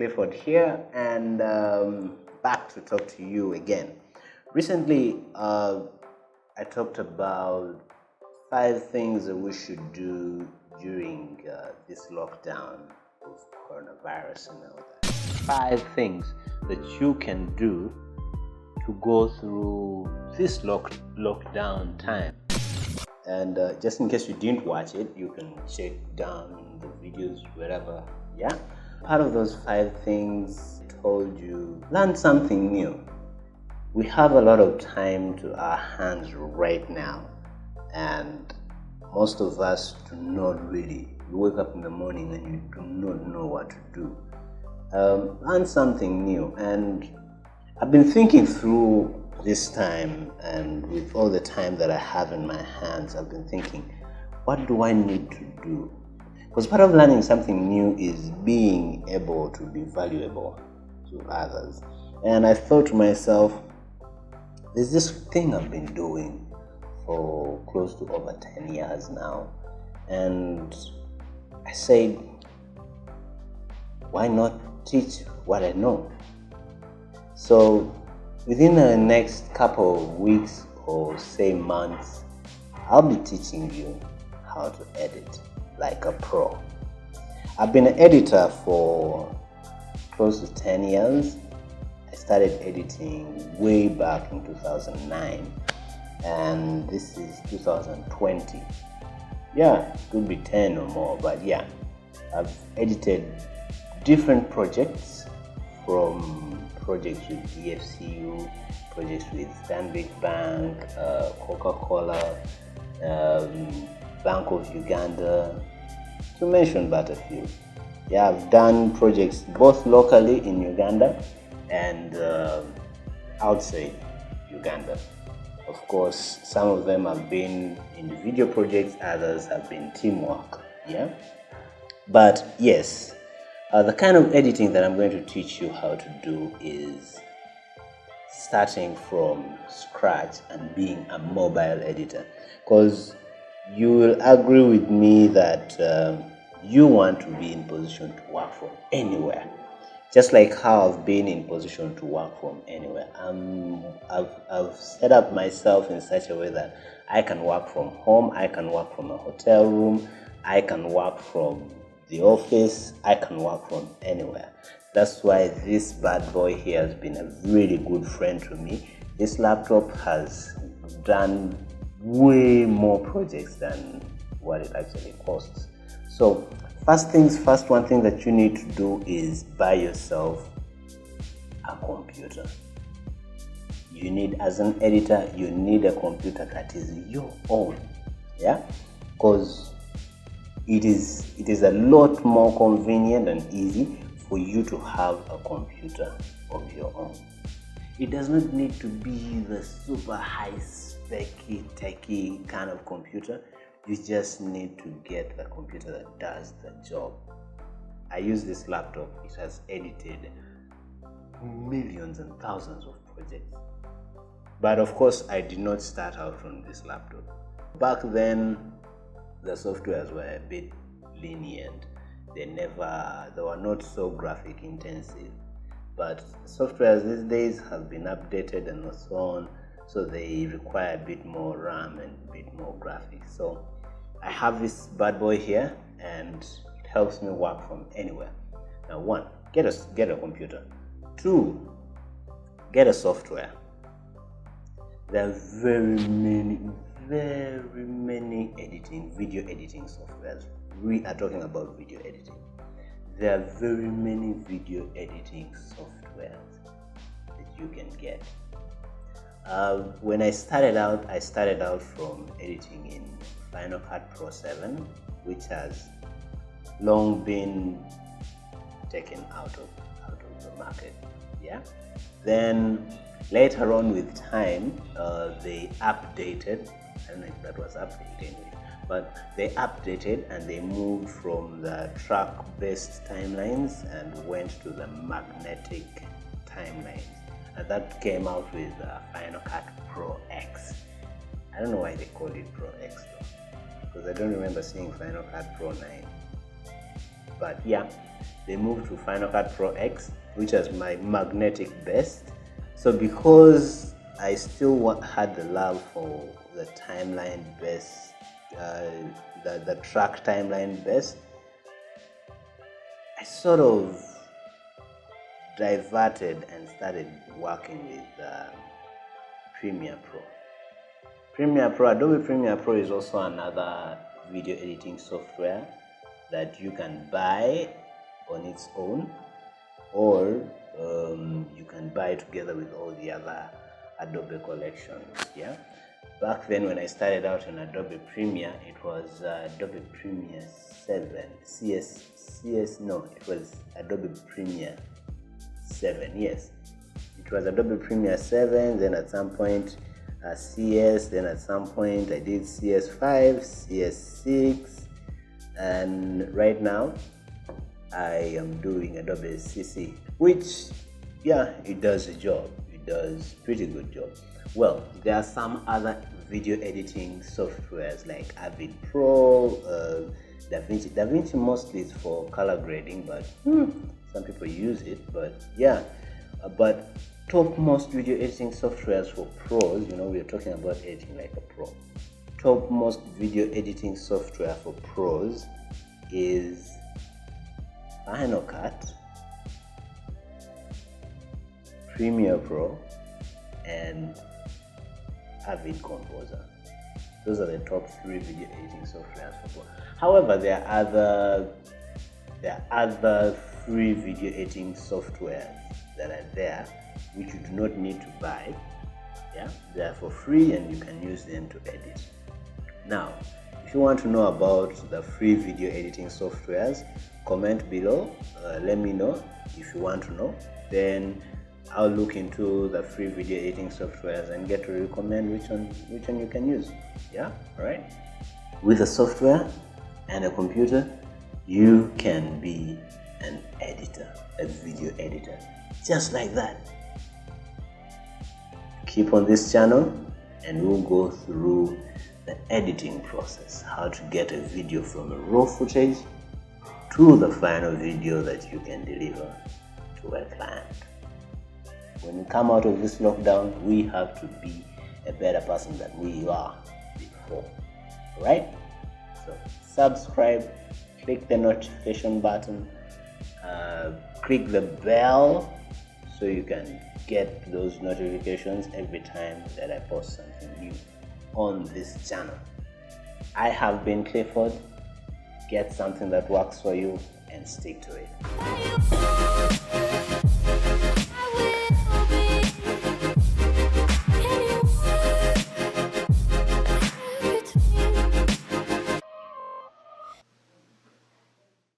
Clifford here, and back to talk to you again. Recently, I talked about 5 things that we should do during this lockdown of coronavirus and all that. 5 things that you can do to go through this lockdown time. And just in case you didn't watch it, you can check down the videos wherever. Yeah, part of those 5 things I told you, learn something new. We have a lot of time to our hands right now, and most of us do not really. You wake up in the morning and you do not know what to do. Learn something new. And I've been thinking through this time, and with all the time that I have in my hands, I've been thinking, what do I need to do? Because part of learning something new is being able to be valuable to others. And I thought to myself, there's this thing I've been doing for close to over 10 years now. And I said, why not teach what I know? So within the next couple of weeks or say months, I'll be teaching you how to edit like a pro. I've been an editor for close to 10 years. I started editing way back in 2009, and this is 2020. Yeah, it could be 10 or more, but yeah, I've edited different projects, from projects with DFCU, projects with Stanbic Bank, Coca-Cola, Bank of Uganda, to mention but a few. Yeah, I've done projects both locally in Uganda and outside Uganda. Of course, some of them have been individual projects, others have been teamwork. Yeah, but yes. The kind of editing that I'm going to teach you how to do is starting from scratch and being a mobile editor. Because you will agree with me that you want to be in position to work from anywhere. Just like how I've been in position to work from anywhere. I've set up myself in such a way that I can work from home, I can work from a hotel room, I can work from the office, I can work from anywhere. That's why this bad boy here has been a really good friend to me. This laptop has done way more projects than what it actually costs. So first things first, one thing that you need to do is buy yourself a computer. You need, as an editor, you need a computer that is your own. Yeah, because it is a lot more convenient and easy for you to have a computer of your own. It does not need to be the super high spec-y, techy kind of computer. You just need to get the computer that does the job. I use this laptop. It has edited millions and thousands of projects. But of course, I did not start out from this laptop. Back then, the softwares were a bit lenient. They were not so graphic intensive. But softwares these days have been updated and so on, so they require a bit more RAM and a bit more graphics. So I have this bad boy here, and it helps me work from anywhere. Now, 1, get a computer. 2, get a software. There are very many video editing softwares. We are talking about video editing. There are very many video editing softwares that you can get. When I started out from editing in Final Cut Pro 7, which has long been taken out of the market. Yeah. Then later on, with time, they updated. I don't know if that was updated anyway, but they updated and they moved from the track-based timelines and went to the magnetic timelines. And that came out with Final Cut Pro X. I don't know why they called it Pro X though, because I don't remember seeing Final Cut Pro 9. But yeah, they moved to Final Cut Pro X, which is my magnetic best. So because I still had the love for the timeline best, the track timeline best, I sort of diverted and started working with Premiere Pro. Adobe Premiere Pro is also another video editing software that you can buy on its own, or you can buy together with all the other Adobe collections. Yeah, back then when I started out in Adobe Premiere, it was Adobe Premiere 7 it was Adobe Premiere 7. Yes, it was Adobe Premiere 7. Then at some point CS, then at some point I did CS5, CS6, and right now I am doing Adobe CC, which, yeah, it does a job. It does pretty good job. Well, there are some other video editing softwares like Avid Pro, DaVinci. DaVinci mostly is for color grading, but some people use it. But yeah, but topmost video editing softwares for pros, we are talking about editing like a pro. Topmost video editing software for pros is Final Cut, Premiere Pro, and Avid Composer. Those are the top 3 video editing softwares for pro. However, there are other free video editing softwares that are there which you do not need to buy. Yeah, they are for free and you can use them to edit. Now, if you want to know about the free video editing softwares, comment below. Let me know if you want to know. Then I'll look into the free video editing softwares and get to recommend which one you can use. Yeah, all right. With a software and a computer, you can be an editor, a video editor, just like that. Keep on this channel and we'll go through the editing process, how to get a video from a raw footage to the final video that you can deliver to a client. When we come out of this lockdown, we have to be a better person than we were before. Right? So subscribe, click the notification button, click the bell so you can get those notifications every time that I post something new on this channel. I have been Clifford. Get something that works for you and stick to it.